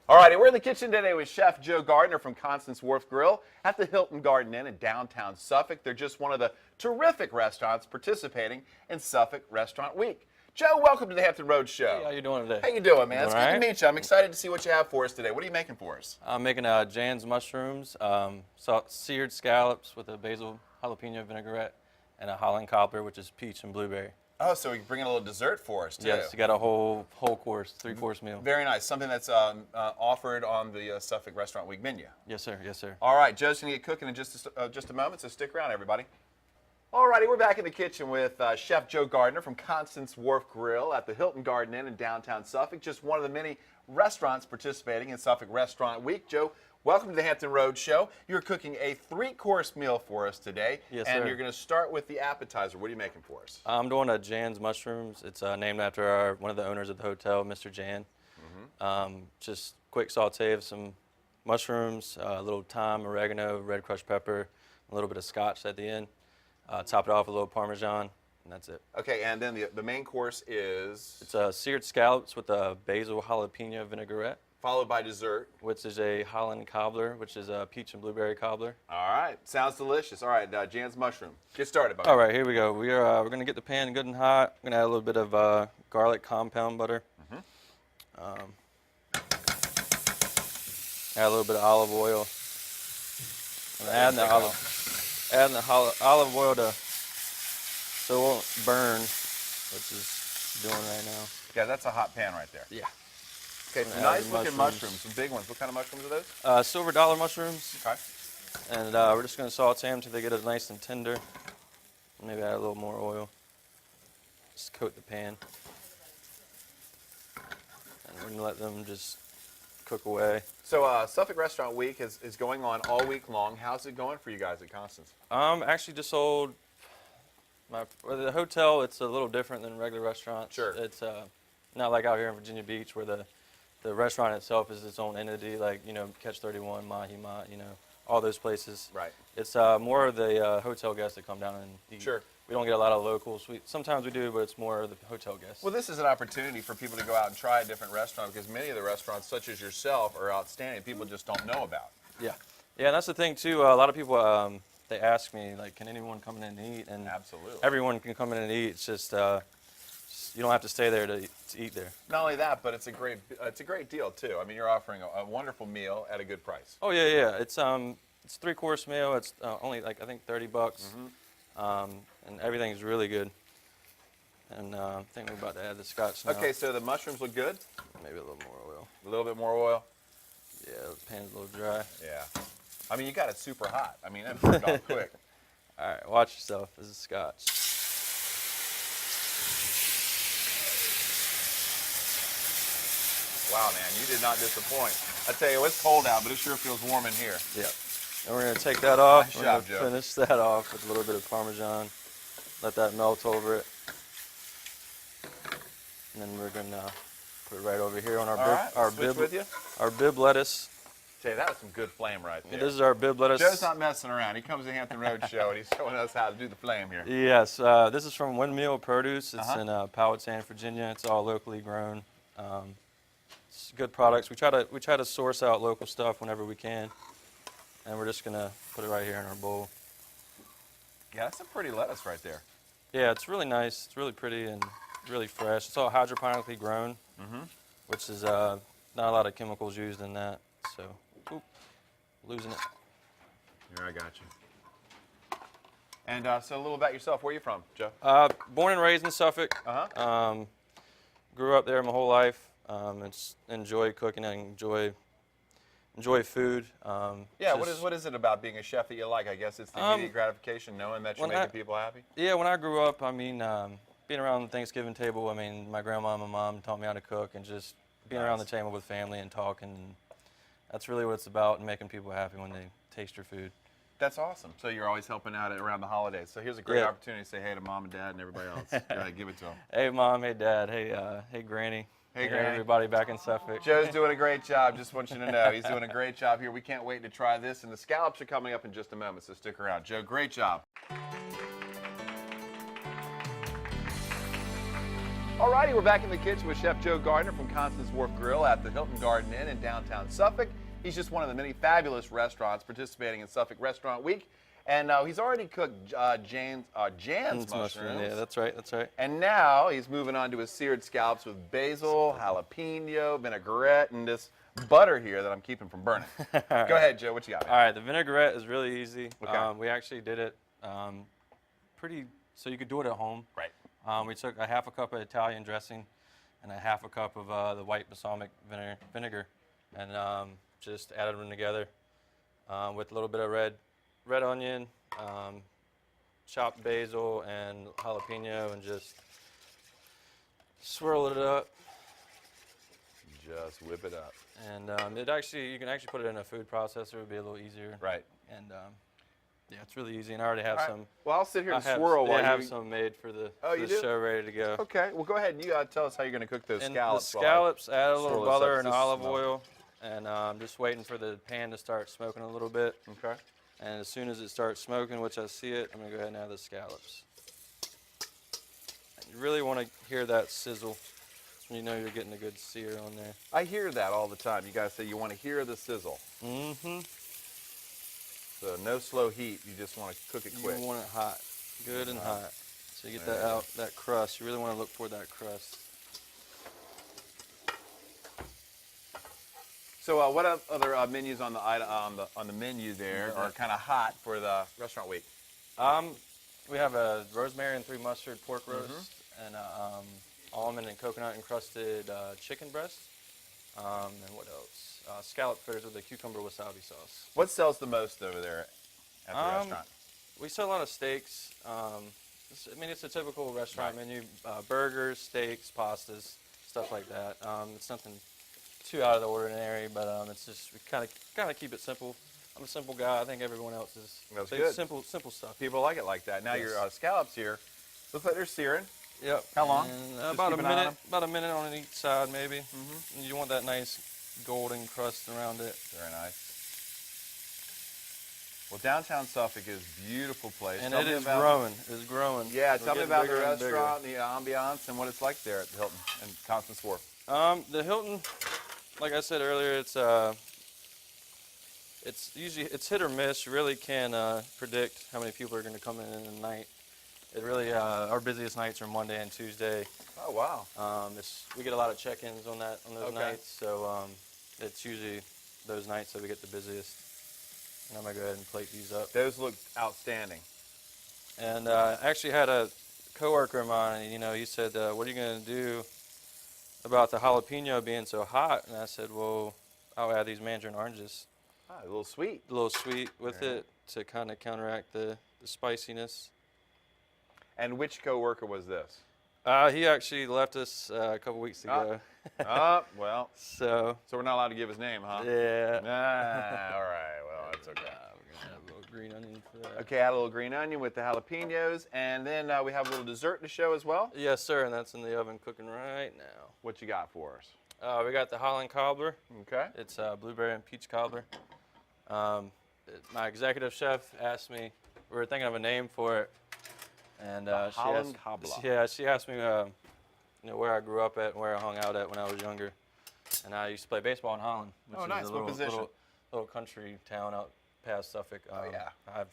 All righty, we're in the kitchen today with Chef Joe Gardner from Constance Wharf Grill at the Hilton Garden Inn in downtown Suffolk. They're just one of the terrific restaurants participating in Suffolk Restaurant Week. Joe, welcome to the Hampton Road Show. Hey, how you doing today? How you doing, man? Doing It's all good right? to meet you. I'm excited to see what you have for us today. What are you making for us? I'm making Jains mushrooms, seared scallops with a basil jalapeno vinaigrette, and a Holland Cobbler, which is peach and blueberry. Oh, so you're bringing a little dessert for us, too. Yes, you got a whole course, three-course meal. Very nice. Something that's offered on the Suffolk Restaurant Week menu. Yes, sir. Yes, sir. All right, Joe's going to get cooking in just a moment, so stick around, everybody. All righty, we're back in the kitchen with Chef Joe Gardner from Constance Wharf Grill at the Hilton Garden Inn in downtown Suffolk, just one of the many restaurants participating in Suffolk Restaurant Week. Joe, welcome to the Hampton Road Show. You're cooking a three-course meal for us today. Yes, and sir. You're going to start with the appetizer. What are you making for us? I'm doing a Jains mushrooms. It's named after one of the owners of the hotel, Mr. Jan. Just quick saute of some mushrooms, a little thyme, oregano, red crushed pepper, a little bit of scotch at the end. Top it off with a little Parmesan, and that's it. Okay, and then the main course is? It's seared scallops with a basil jalapeno vinaigrette, Followed by dessert. which is a Holland Cobbler, which is a peach and blueberry cobbler. All right, sounds delicious. All right, Jan's mushroom. Get started, buddy. All right, here we go. We're going to get the pan good and hot. We're going to add a little bit of garlic compound butter. Add a little bit of olive oil. I'm adding the olive oil so it won't burn, which is doing right now. Yeah, that's a hot pan right there. Yeah. Okay, some nice looking mushrooms, some big ones. What kind of mushrooms are those? Silver dollar mushrooms. Okay. And we're just going to saute them until they get it nice and tender. Maybe add a little more oil. Just coat the pan. And we're going to let them just cook away. So Suffolk Restaurant Week is going on all week long. How's it going for you guys at Constance? Actually just sold the hotel. It's a little different than regular restaurants. Sure. It's not like out here in Virginia Beach where the restaurant itself is its own entity, like, Catch 31, Mahi Ma, all those places. Right. It's more of the hotel guests that come down and eat. Sure. We don't get a lot of locals. Sometimes we do, but it's more the hotel guests. Well, this is an opportunity for people to go out and try a different restaurant because many of the restaurants, such as yourself, are outstanding. People just don't know about. Yeah. Yeah, and that's the thing, too. A lot of people, they ask me, like, can anyone come in and eat? And Absolutely. everyone can come in and eat. It's just you don't have to stay there to eat there. Not only that, but it's a great deal too. I mean, you're offering a wonderful meal at a good price. Oh yeah, yeah. It's a three-course meal. It's only like I think $30, and everything's really good. And I think we're about to add the scotch now. Okay, so the mushrooms look good. Maybe a little more oil. A little bit more oil. Yeah, the pan's a little dry. Yeah. I mean, you got it super hot. I mean, that burned off quick. All right, watch yourself. This is scotch. Wow, man, you did not disappoint. I tell you, it's cold out, but it sure feels warm in here. Yeah. And we're gonna take that off. Nice we're job, gonna Joe. finish that off with a little bit of Parmesan. Let that melt over it. And then we're gonna put it right over here on our bib lettuce. Tell you, that was some good flame right there. This is our bib lettuce. Joe's not messing around. He comes to Hampton Road Show, and he's showing us how to do the flame here. Yes, this is from Windmill Produce. It's in Powhatan, Virginia. It's all locally grown. It's good products. We try to source out local stuff whenever we can, and we're just gonna put it right here in our bowl. Yeah, that's a pretty lettuce right there. Yeah, it's really nice. It's really pretty and really fresh. It's all hydroponically grown, which is not a lot of chemicals used in that. So, losing it. Here, I got you. And so a little about yourself. Where are you from, Joe? Born and raised in Suffolk. Grew up there my whole life. Enjoy cooking and enjoy food. Yeah, what is it about being a chef that you like? I guess it's the immediate gratification, knowing that you're making people happy. Yeah, when I grew up, I mean, being around the Thanksgiving table, I mean, my grandma and my mom taught me how to cook, and just being around the table with family and talking. And that's really what it's about, and making people happy when they taste your food. That's awesome. So you're always helping out around the holidays. So here's a great opportunity to say hey to Mom and Dad and everybody else. Go ahead, give it to them. Hey, Mom. Hey, Dad. Hey, hey, Granny. Hey, Granny. Everybody back in Suffolk. Joe's doing a great job. Just want you to know he's doing a great job here. We can't wait to try this. And the scallops are coming up in just a moment, so stick around. Joe, great job. Alrighty, we're back in the kitchen with Chef Joe Gardner from Constance Wharf Grill at the Hilton Garden Inn in downtown Suffolk. He's just one of the many fabulous restaurants participating in Suffolk Restaurant Week. And he's already cooked Jains mushrooms. Yeah, that's right, that's right. And now he's moving on to his seared scallops with basil, jalapeno, vinaigrette, and this butter here that I'm keeping from burning. Go ahead, Joe, what you got? All right, the vinaigrette is really easy. Okay. We actually did it so you could do it at home. Right. We took a half a cup of Italian dressing and a half a cup of the white balsamic vinegar and just added them together with a little bit of red onion, chopped basil and jalapeno, and just swirl it up. Just whip it up. And you can actually put it in a food processor. It would be a little easier. Right. And yeah, it's really easy. And I already have some. Well, I'll sit here and swirl while I have you... some made for the you do? show ready to go. Okay. Well, go ahead and you tell us how you're going to cook those And scallops. the scallops, add a little swirl this up. butter and This olive smells- oil. And I'm just waiting for the pan to start smoking a little bit. Okay. And as soon as it starts smoking, which I see it, I'm going to go ahead and add the scallops. And you really want to hear that sizzle. That's when you know you're getting a good sear on there. I hear that all the time. You guys say you want to hear the sizzle. Mm-hmm. So no slow heat. You just want to cook it quick. You want it hot, good and hot. So you get There that you go. out, that crust. You really want to look for that crust. So what other menus on the menu there are kind of hot for the restaurant week? We have a rosemary and 3 mustard pork roast and almond and coconut encrusted chicken breast. And what else? Scallop fritters with a cucumber wasabi sauce. What sells the most over there at the restaurant? We sell a lot of steaks. It's a typical restaurant menu: burgers, steaks, pastas, stuff like that. It's nothing too out of the ordinary, but it's just we kind of keep it simple. I'm a simple guy. I think everyone else is. That's They- good. Simple stuff. People like it like that. Now Yes. your scallops here, looks like they're searing. Yep. How long? And, Just about keep a an eye on minute. 'em? About a minute on each side, maybe. And you want that nice golden crust around it. Very nice. Well, downtown Suffolk is a beautiful place. And Tell it me is about- growing. It's growing. Yeah, We're tell me getting about the bigger and bigger. restaurant, the ambiance, and what it's like there at the Hilton and Constance Wharf. The Hilton, like I said earlier, it's hit or miss. You really can't predict how many people are going to come in a night. It really our busiest nights are Monday and Tuesday. Oh wow! We get a lot of check-ins on those Okay. nights, so it's usually those nights that we get the busiest. And I'm gonna go ahead and plate these up. Those look outstanding. And I actually had a coworker of mine. He said, "What are you gonna do about the jalapeno being so hot?" And I said, "Well, I'll add these mandarin oranges, Ah, a little sweet. a little sweet with Yeah. it to kind of counteract the spiciness." And which coworker was this? He actually left us a couple weeks ago. Well, So so we're not allowed to give his name, huh? yeah. Ah, all right. Well, that's okay. We're gonna have a little green onion for that. Okay, add a little green onion with the jalapenos, and then we have a little dessert to show as well. Yes, sir, and that's in the oven cooking right now. What you got for us? We got the Holland Cobbler. Okay. It's blueberry and peach cobbler. My executive chef asked me, we were thinking of a name for it, and Holland Cobbler. she asked me, where I grew up at and where I hung out at when I was younger, and I used to play baseball in Holland, which Oh, is nice. a What little, position? little country town out past Suffolk. Yeah. I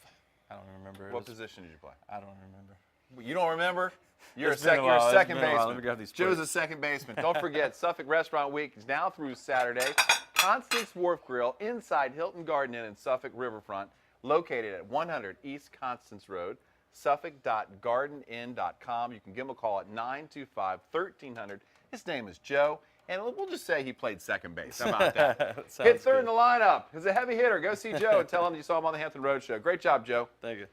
don't remember. What It was- position did you play? I don't remember. You don't remember? You're It's been a you're a while. It's second been a while. baseman. Let me grab these Joe's plates. a second baseman. Don't forget, Suffolk Restaurant Week is now through Saturday. Constance Wharf Grill inside Hilton Garden Inn in Suffolk Riverfront, located at 100 East Constance Road, suffolk.gardeninn.com. You can give him a call at 925-1300. His name is Joe, and we'll just say he played second base. How about that? That sounds Hit third in good. the lineup. He's a heavy hitter. Go see Joe and tell him you saw him on the Hampton Road Show. Great job, Joe. Thank you.